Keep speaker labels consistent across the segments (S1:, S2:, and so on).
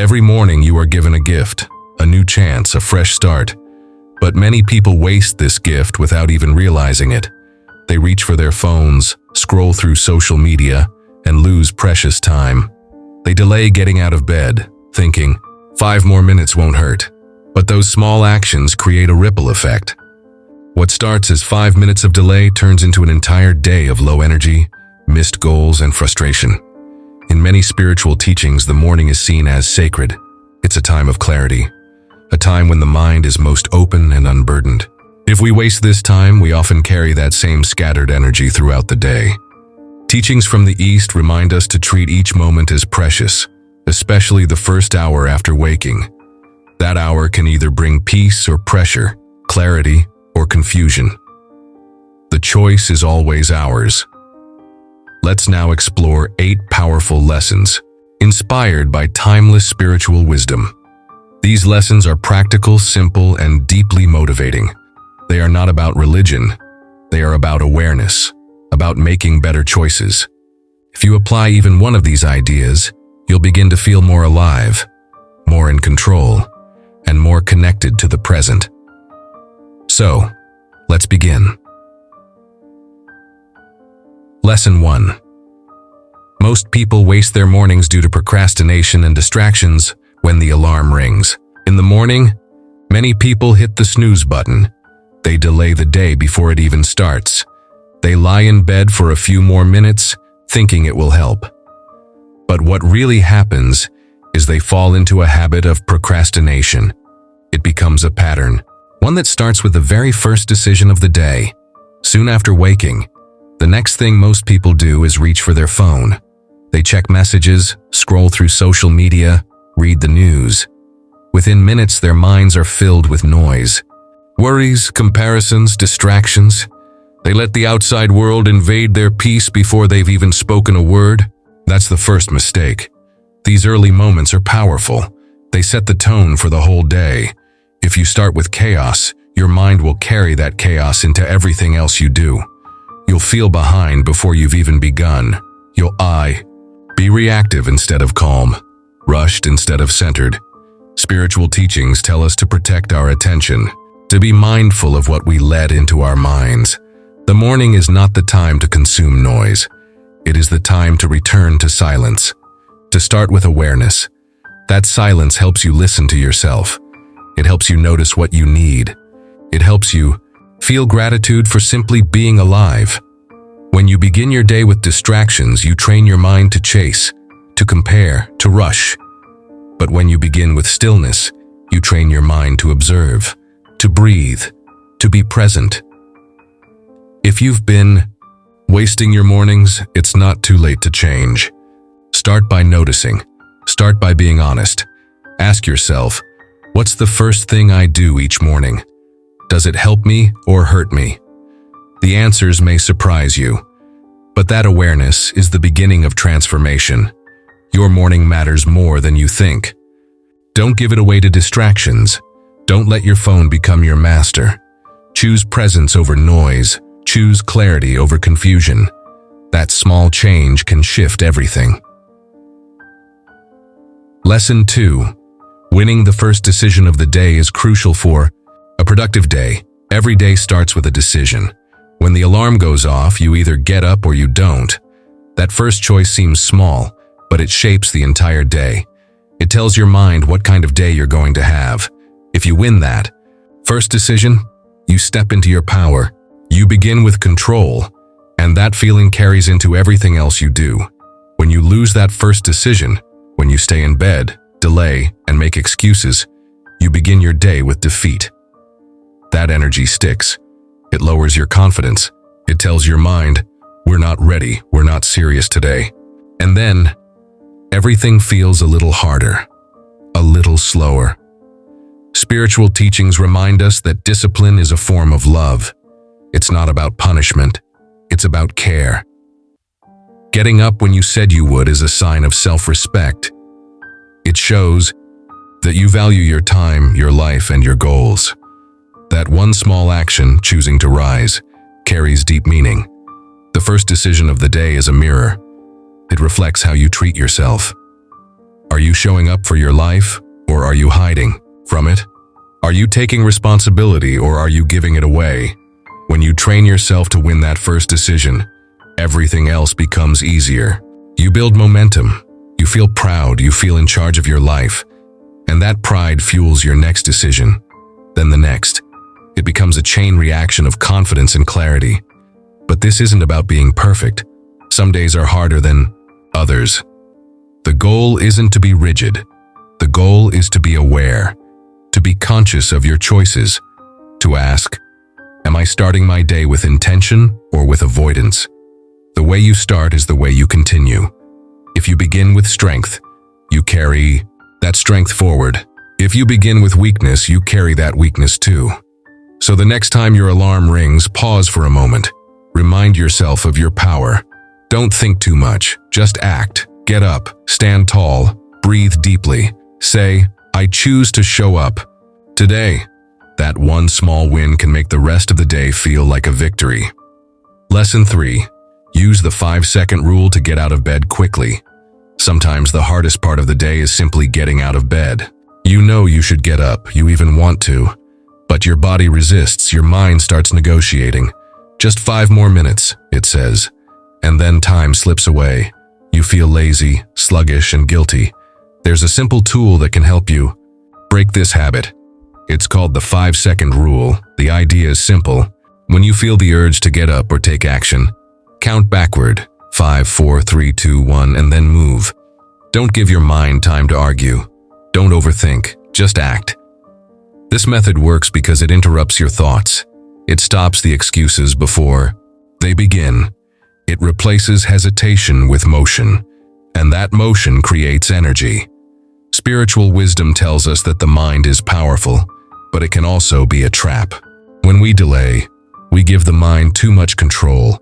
S1: Every morning you are given a gift, a new chance, a fresh start. But many people waste this gift without even realizing it. They reach for their phones, scroll through social media, and lose precious time. They delay getting out of bed, thinking, 5 more minutes won't hurt. But those small actions create a ripple effect. What starts as 5 minutes of delay turns into an entire day of low energy, missed goals, and frustration. In many spiritual teachings, the morning is seen as sacred. It's a time of clarity, a time when the mind is most open and unburdened. If we waste this time, we often carry that same scattered energy throughout the day. Teachings from the East remind us to treat each moment as precious, especially the first hour after waking. That hour can either bring peace or pressure, clarity or confusion. The choice is always ours. Let's now explore 8 powerful lessons, inspired by timeless spiritual wisdom. These lessons are practical, simple, and deeply motivating. They are not about religion. They are about awareness, about making better choices. If you apply even one of these ideas, you'll begin to feel more alive, more in control, and more connected to the present. So, let's begin. Lesson 1. Most people waste their mornings due to procrastination and distractions when the alarm rings. In the morning, many people hit the snooze button. They delay the day before it even starts. They lie in bed for a few more minutes, thinking it will help. But what really happens is they fall into a habit of procrastination. It becomes a pattern, one that starts with the very first decision of the day. Soon after waking, the next thing most people do is reach for their phone. They check messages, scroll through social media, read the news. Within minutes, their minds are filled with noise. Worries, comparisons, distractions. They let the outside world invade their peace before they've even spoken a word. That's the first mistake. These early moments are powerful. They set the tone for the whole day. If you start with chaos, your mind will carry that chaos into everything else you do. You'll feel behind before you've even begun. You'll be reactive instead of calm, rushed instead of centered. Spiritual teachings tell us to protect our attention, to be mindful of what we let into our minds. The morning is not the time to consume noise. It is the time to return to silence, to start with awareness. That silence helps you listen to yourself. It helps you notice what you need. It helps you feel gratitude for simply being alive. When you begin your day with distractions, you train your mind to chase, to compare, to rush. But when you begin with stillness, you train your mind to observe, to breathe, to be present. If you've been wasting your mornings, it's not too late to change. Start by noticing. Start by being honest. Ask yourself, what's the first thing I do each morning? Does it help me or hurt me? The answers may surprise you, but that awareness is the beginning of transformation. Your morning matters more than you think. Don't give it away to distractions. Don't let your phone become your master. Choose presence over noise. Choose clarity over confusion. That small change can shift everything. Lesson 2. Winning the first decision of the day is crucial for a productive day. Every day starts with a decision. When the alarm goes off, you either get up or you don't. That first choice seems small, but it shapes the entire day. It tells your mind what kind of day you're going to have. If you win that first decision, you step into your power. You begin with control, and that feeling carries into everything else you do. When you lose that first decision, when you stay in bed, delay, and make excuses, you begin your day with defeat. That energy sticks. It lowers your confidence. It tells your mind, we're not ready, we're not serious today. And then, everything feels a little harder, a little slower. Spiritual teachings remind us that discipline is a form of love. It's not about punishment, it's about care. Getting up when you said you would is a sign of self-respect. It shows that you value your time, your life, and your goals. That one small action, choosing to rise, carries deep meaning. The first decision of the day is a mirror. It reflects how you treat yourself. Are you showing up for your life, or are you hiding from it? Are you taking responsibility, or are you giving it away? When you train yourself to win that first decision, everything else becomes easier. You build momentum. You feel proud. You feel in charge of your life. And that pride fuels your next decision, then the next. It becomes a chain reaction of confidence and clarity. But this isn't about being perfect. Some days are harder than others. The goal isn't to be rigid. The goal is to be aware, to be conscious of your choices, to ask, am I starting my day with intention or with avoidance? The way you start is the way you continue. If you begin with strength, you carry that strength forward. If you begin with weakness, you carry that weakness too. So the next time your alarm rings, pause for a moment. Remind yourself of your power. Don't think too much. Just act. Get up. Stand tall. Breathe deeply. Say, I choose to show up today. That one small win can make the rest of the day feel like a victory. Lesson 3. Use the 5-second rule to get out of bed quickly. Sometimes the hardest part of the day is simply getting out of bed. You know you should get up, you even want to. But your body resists, your mind starts negotiating. Just 5 more minutes, it says. And then time slips away. You feel lazy, sluggish, and guilty. There's a simple tool that can help you break this habit. It's called the 5-second rule. The idea is simple. When you feel the urge to get up or take action, count backward. 5, 4, 3, 2, 1, and then move. Don't give your mind time to argue. Don't overthink. Just act. This method works because it interrupts your thoughts. It stops the excuses before they begin. It replaces hesitation with motion, and that motion creates energy. Spiritual wisdom tells us that the mind is powerful, but it can also be a trap. When we delay, we give the mind too much control.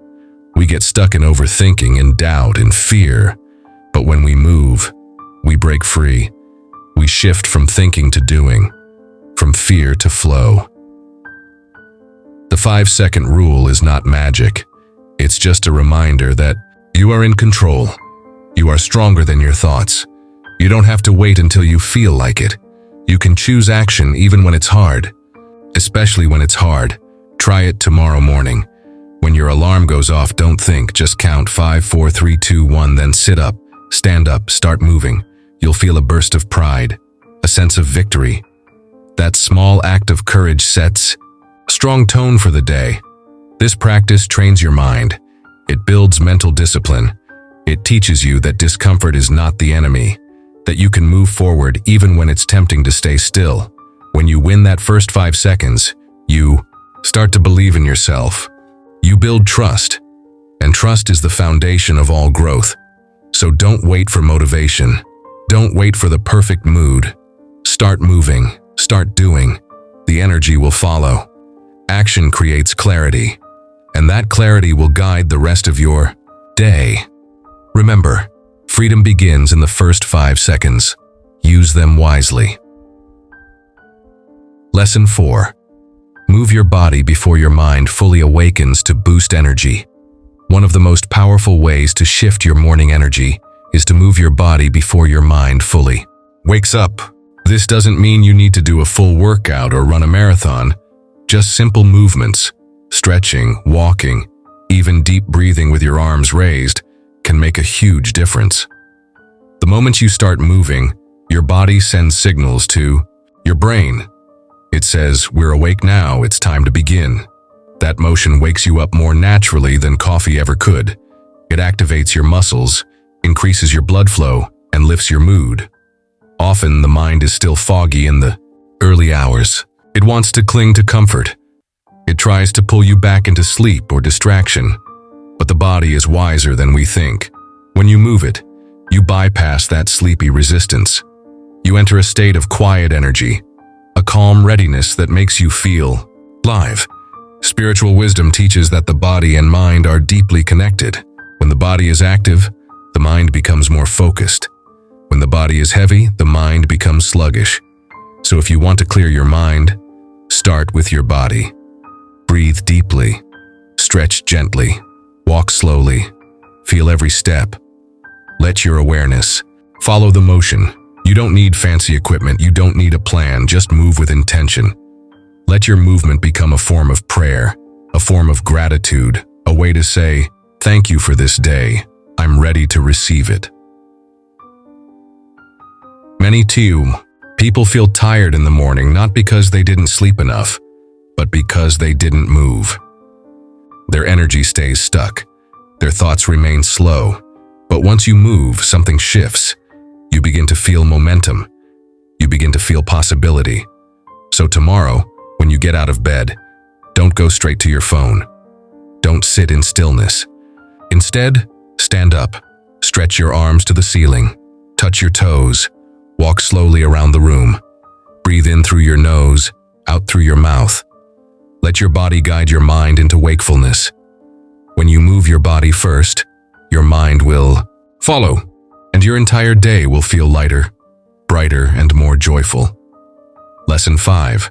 S1: We get stuck in overthinking and doubt and fear. But when we move, we break free. We shift from thinking to doing, from fear to flow. The 5-second rule is not magic. It's just a reminder that you are in control. You are stronger than your thoughts. You don't have to wait until you feel like it. You can choose action even when it's hard. Especially when it's hard, try it tomorrow morning. When your alarm goes off, don't think, just count 5, 4, 3, 2, 1, then sit up, stand up, start moving. You'll feel a burst of pride, a sense of victory. That small act of courage sets a strong tone for the day. This practice trains your mind. It builds mental discipline. It teaches you that discomfort is not the enemy, that you can move forward even when it's tempting to stay still. When you win that first 5 seconds, you start to believe in yourself. You build trust, and trust is the foundation of all growth. So don't wait for motivation. Don't wait for the perfect mood. Start moving, start doing. The energy will follow. Action creates clarity, and that clarity will guide the rest of your day. Remember, freedom begins in the first 5 seconds. Use them wisely. Lesson 4. Move your body before your mind fully awakens to boost energy. One of the most powerful ways to shift your morning energy is to move your body before your mind fully wakes up. This doesn't mean you need to do a full workout or run a marathon. Just simple movements, stretching, walking, even deep breathing with your arms raised can make a huge difference. The moment you start moving, your body sends signals to your brain. It says, we're awake now, it's time to begin. That motion wakes you up more naturally than coffee ever could. It activates your muscles, increases your blood flow, and lifts your mood. Often, the mind is still foggy in the early hours. It wants to cling to comfort. It tries to pull you back into sleep or distraction. But the body is wiser than we think. When you move it, you bypass that sleepy resistance. You enter a state of quiet energy, a calm readiness that makes you feel alive. Spiritual wisdom teaches that the body and mind are deeply connected. When the body is active, the mind becomes more focused. When the body is heavy, the mind becomes sluggish. So if you want to clear your mind, start with your body. Breathe deeply, stretch gently, walk slowly, feel every step. Let your awareness follow the motion. You don't need fancy equipment, you don't need a plan, just move with intention. Let your movement become a form of prayer, a form of gratitude, a way to say, "Thank you for this day, I'm ready to receive it." Many people feel tired in the morning not because they didn't sleep enough, but because they didn't move. Their energy stays stuck. Their thoughts remain slow. But once you move, something shifts. You begin to feel momentum. You begin to feel possibility. So tomorrow, when you get out of bed, don't go straight to your phone. Don't sit in stillness. Instead, stand up, stretch your arms to the ceiling, touch your toes, walk slowly around the room. Breathe in through your nose, out through your mouth. Let your body guide your mind into wakefulness. When you move your body first, your mind will follow, and your entire day will feel lighter, brighter, and more joyful. Lesson 5.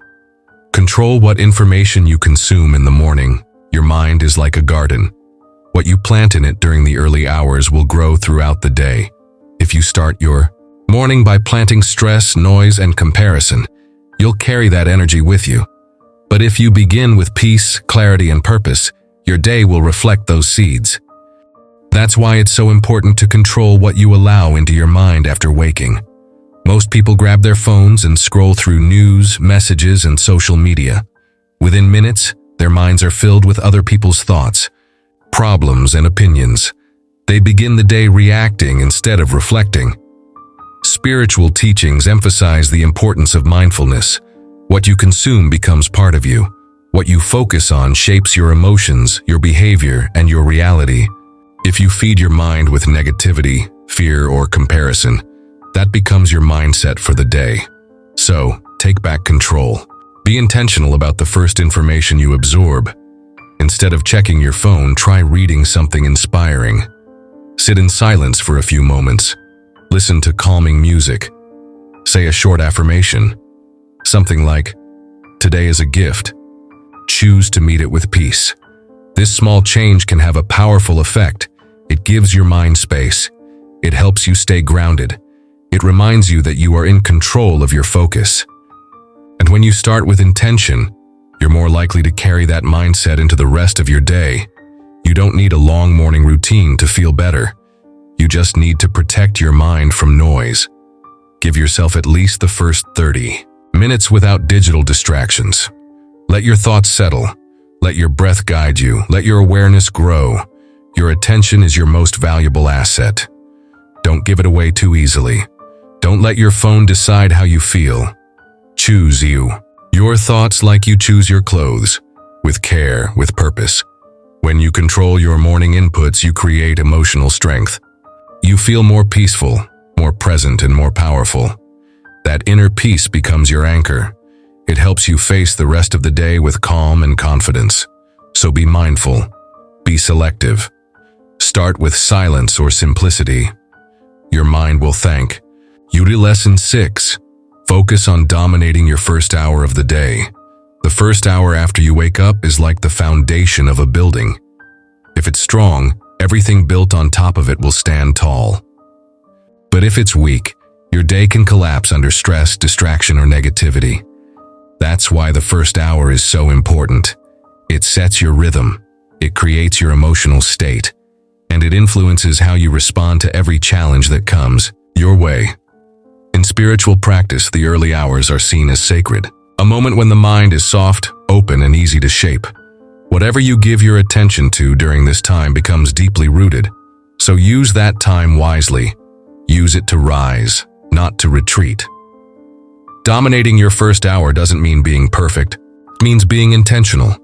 S1: Control what information you consume in the morning. Your mind is like a garden. What you plant in it during the early hours will grow throughout the day. If you start your morning by planting stress, noise, and comparison, you'll carry that energy with you. But if you begin with peace, clarity, and purpose, your day will reflect those seeds. That's why it's so important to control what you allow into your mind after waking. Most people grab their phones and scroll through news, messages, and social media. Within minutes, their minds are filled with other people's thoughts, problems, and opinions. They begin the day reacting instead of reflecting. Spiritual teachings emphasize the importance of mindfulness. What you consume becomes part of you. What you focus on shapes your emotions, your behavior, and your reality. If you feed your mind with negativity, fear, or comparison, that becomes your mindset for the day. So, take back control. Be intentional about the first information you absorb. Instead of checking your phone, try reading something inspiring. Sit in silence for a few moments. Listen to calming music. Say a short affirmation. Something like, "Today is a gift. Choose to meet it with peace." This small change can have a powerful effect. It gives your mind space. It helps you stay grounded. It reminds you that you are in control of your focus. And when you start with intention, you're more likely to carry that mindset into the rest of your day. You don't need a long morning routine to feel better. You just need to protect your mind from noise. Give yourself at least the first 30 minutes without digital distractions. Let your thoughts settle. Let your breath guide you. Let your awareness grow. Your attention is your most valuable asset. Don't give it away too easily. Don't let your phone decide how you feel. Choose you. Your thoughts like you choose your clothes. With care, with purpose. When you control your morning inputs, you create emotional strength. You feel more peaceful, more present, and more powerful. That inner peace becomes your anchor. It helps you face the rest of the day with calm and confidence. So be mindful. Be selective. Start with silence or simplicity. Your mind will thank you. Lesson 6. Focus on dominating your first hour of the day. The first hour after you wake up is like the foundation of a building. If it's strong, everything built on top of it will stand tall. But if it's weak, your day can collapse under stress, distraction, or negativity. That's why the first hour is so important. It sets your rhythm, it creates your emotional state, and it influences how you respond to every challenge that comes your way. In spiritual practice, the early hours are seen as sacred, a moment when the mind is soft, open, and easy to shape. Whatever you give your attention to during this time becomes deeply rooted. So use that time wisely. Use it to rise, not to retreat. Dominating your first hour doesn't mean being perfect. It means being intentional.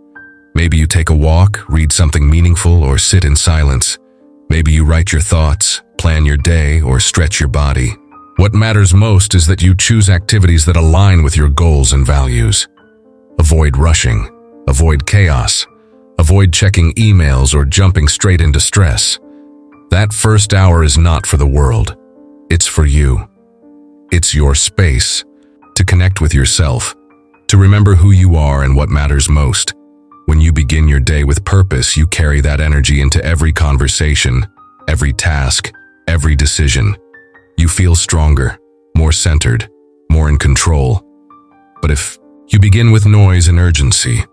S1: Maybe you take a walk, read something meaningful, or sit in silence. Maybe you write your thoughts, plan your day, or stretch your body. What matters most is that you choose activities that align with your goals and values. Avoid rushing. Avoid chaos. Avoid checking emails or jumping straight into stress. That first hour is not for the world. It's for you. It's your space to connect with yourself, to remember who you are and what matters most. When you begin your day with purpose, you carry that energy into every conversation, every task, every decision. You feel stronger, more centered, more in control. But if you begin with noise and urgency,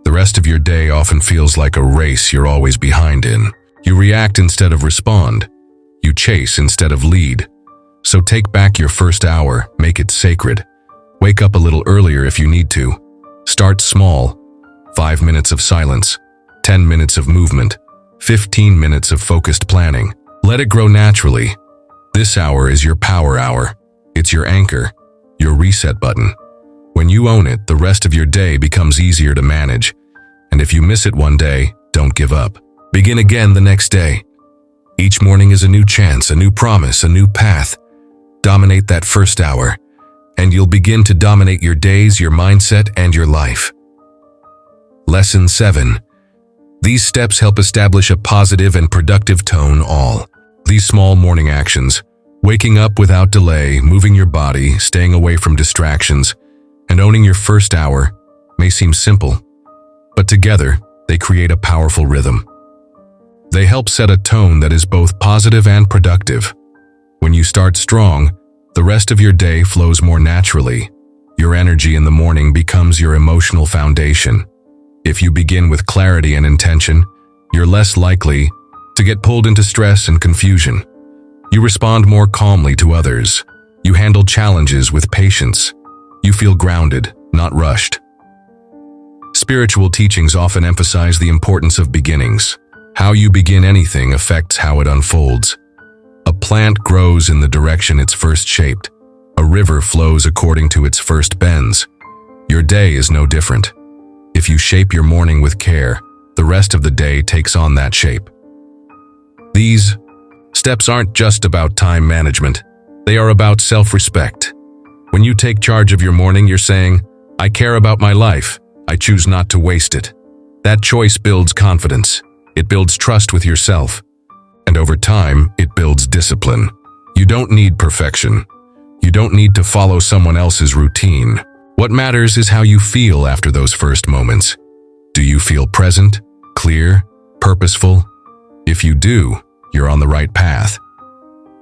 S1: the rest of your day often feels like a race you're always behind in. You react instead of respond. You chase instead of lead. So take back your first hour, make it sacred. Wake up a little earlier if you need to. Start small. 5 minutes of silence, 10 minutes of movement, 15 minutes of focused planning. Let it grow naturally. This hour is your power hour. It's your anchor, your reset button. When you own it, the rest of your day becomes easier to manage. And if you miss it one day, don't give up. Begin again the next day. Each morning is a new chance, a new promise, a new path. Dominate that first hour, and you'll begin to dominate your days, your mindset, and your life. Lesson 7. These steps help establish a positive and productive tone all. These small morning actions, waking up without delay, moving your body, staying away from distractions, and owning your first hour, may seem simple, but together they create a powerful rhythm. They help set a tone that is both positive and productive. When you start strong, the rest of your day flows more naturally. Your energy in the morning becomes your emotional foundation. If you begin with clarity and intention, you're less likely to get pulled into stress and confusion. You respond more calmly to others. You handle challenges with patience. You feel grounded, not rushed. Spiritual teachings often emphasize the importance of beginnings. How you begin anything affects how it unfolds. A plant grows in the direction it's first shaped. A river flows according to its first bends. Your day is no different. If you shape your morning with care, the rest of the day takes on that shape. These steps aren't just about time management. They are about self-respect. When you take charge of your morning, you're saying, "I care about my life. I choose not to waste it." That choice builds confidence. It builds trust with yourself. And over time, it builds discipline. You don't need perfection. You don't need to follow someone else's routine. What matters is how you feel after those first moments. Do you feel present, clear, purposeful? If you do, you're on the right path.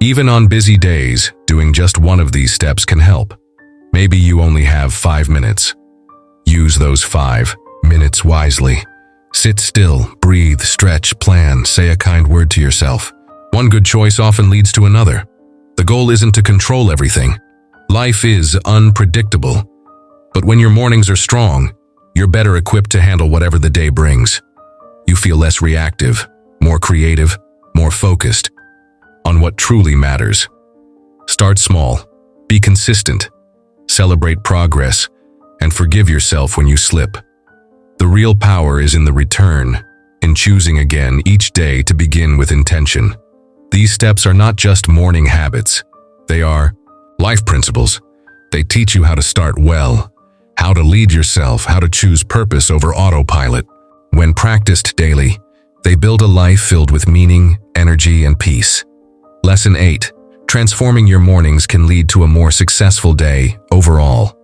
S1: Even on busy days, doing just one of these steps can help. Maybe you only have 5 minutes. Use those 5 minutes wisely. Sit still, breathe, stretch, plan, say a kind word to yourself. One good choice often leads to another. The goal isn't to control everything. Life is unpredictable. But when your mornings are strong, you're better equipped to handle whatever the day brings. You feel less reactive, more creative, more focused on what truly matters. Start small, be consistent, celebrate progress, and forgive yourself when you slip. The real power is in the return, in choosing again each day to begin with intention. These steps are not just morning habits. They are life principles. They teach you how to start well, how to lead yourself, how to choose purpose over autopilot. When practiced daily, they build a life filled with meaning, energy, and peace. Lesson 8. Transforming your mornings can lead to a more successful day overall.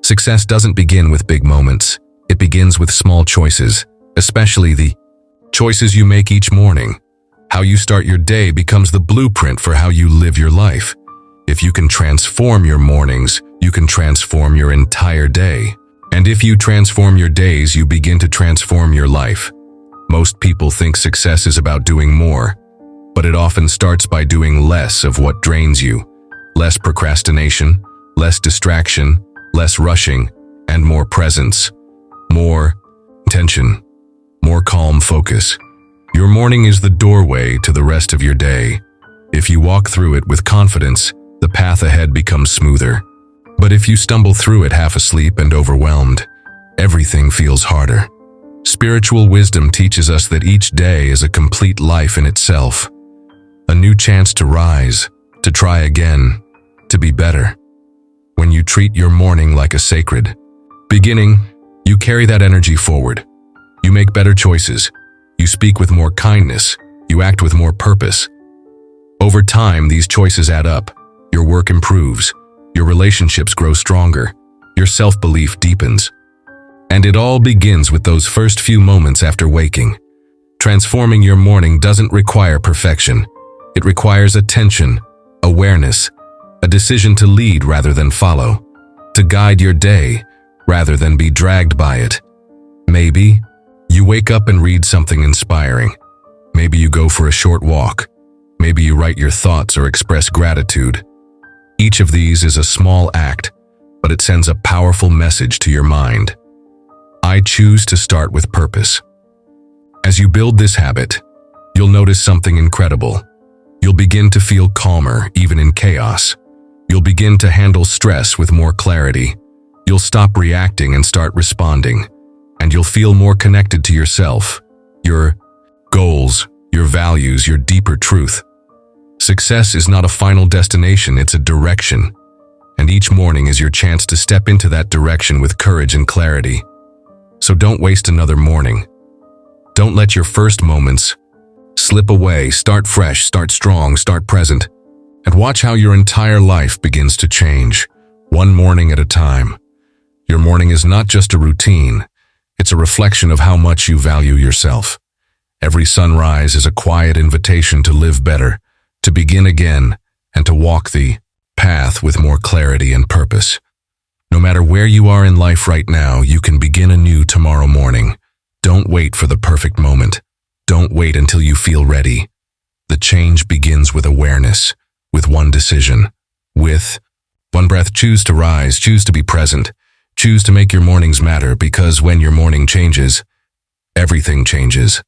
S1: Success doesn't begin with big moments. It begins with small choices, especially the choices you make each morning. How you start your day becomes the blueprint for how you live your life. If you can transform your mornings, you can transform your entire day. And if you transform your days, you begin to transform your life. Most people think success is about doing more, but it often starts by doing less of what drains you. Less procrastination, less distraction, less rushing, and more presence. More intention, more calm focus. Your morning is the doorway to the rest of your day. If you walk through it with confidence, the path ahead becomes smoother. But if you stumble through it half asleep and overwhelmed, everything feels harder. Spiritual wisdom teaches us that each day is a complete life in itself. A new chance to rise, to try again, to be better. When you treat your morning like a sacred beginning, you carry that energy forward. You make better choices. You speak with more kindness. You act with more purpose. Over time, these choices add up. Your work improves. Your relationships grow stronger. Your self-belief deepens. And it all begins with those first few moments after waking. Transforming your morning doesn't require perfection. It requires attention, awareness, A decision to lead rather than follow, to guide your day rather than be dragged by it. Maybe you wake up and read something inspiring. Maybe you go for a short walk. Maybe you write your thoughts or express gratitude. Each of these is a small act, but it sends a powerful message to your mind. I choose to start with purpose. As you build this habit, you'll notice something incredible. You'll begin to feel calmer even in chaos. You'll begin to handle stress with more clarity. You'll stop reacting and start responding. And you'll feel more connected to yourself, your goals, your values, your deeper truth. Success is not a final destination, it's a direction. And each morning is your chance to step into that direction with courage and clarity. So don't waste another morning. Don't let your first moments slip away. Start fresh, start strong, start present. And watch how your entire life begins to change, one morning at a time. Your morning is not just a routine, it's a reflection of how much you value yourself. Every sunrise is a quiet invitation to live better, to begin again, and to walk the path with more clarity and purpose. No matter where you are in life right now, you can begin anew tomorrow morning. Don't wait for the perfect moment. Don't wait until you feel ready. The change begins with awareness, with one decision, with one breath. Choose to rise, choose to be present, choose to make your mornings matter, because when your morning changes, everything changes.